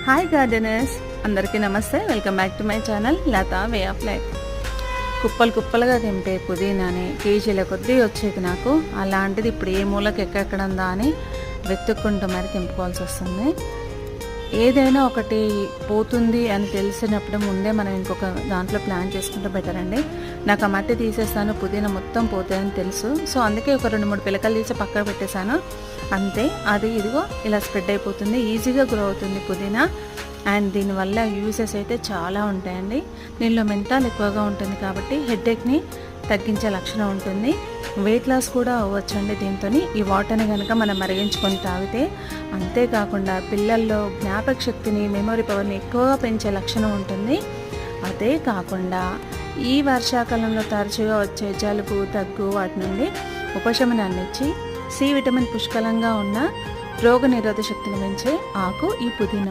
Hi gardeners, అందరికీ నమస్తే. Welcome back to my channel Latha way of life. కుప్పలు కుప్పలుగా తింటే పుదీనాని కేజీల కొద్దీ వచ్చేది నాకు. అలాంటిది ఇప్పుడు ఏ మూలకి ఎక్కడెక్కడ ఉందా అని వెతుక్కుంటూ మరి తెంపుకోవాల్సి వస్తుంది. ఏదైనా ఒకటి పోతుంది అని తెలిసినప్పుడు ముందే మనం ఇంకొక దాంట్లో ప్లాన్ చేసుకుంటే బెటర్ అండి. నాకు ఆ మట్టి తీసేస్తాను, పుదీనా మొత్తం పోతాయని తెలుసు. సో అందుకే ఒక 2-3 పిలకలు తీసి పక్కకు పెట్టేశాను. అంతే, అది ఇదిగో ఇలా స్ప్రెడ్ అయిపోతుంది. ఈజీగా గ్రో అవుతుంది పుదీనా. అండ్ దీనివల్ల యూసెస్ అయితే చాలా ఉంటాయండి. దీనిలో మెంతాల్ ఎక్కువగా ఉంటుంది కాబట్టి హెడేక్ని తగ్గించే లక్షణం ఉంటుంది. వెయిట్ లాస్ కూడా అవ్వచ్చండి దీంతో. ఈ వాటర్ని కనుక మనం మరిగించుకొని తాగితే. అంతేకాకుండా పిల్లల్లో జ్ఞాపక శక్తిని, మెమొరీ పవర్ని ఎక్కువగా పెంచే లక్షణం ఉంటుంది. అదే కాకుండా ఈ వర్షాకాలంలో తరచుగా వచ్చే జలుబు, దగ్గు వాటి నుండి ఉపశమనాన్ని ఇచ్చి సి విటమిన్ పుష్కలంగా ఉన్న రోగ నిరోధక శక్తిని పెంచే ఆకు ఈ పుదీనా.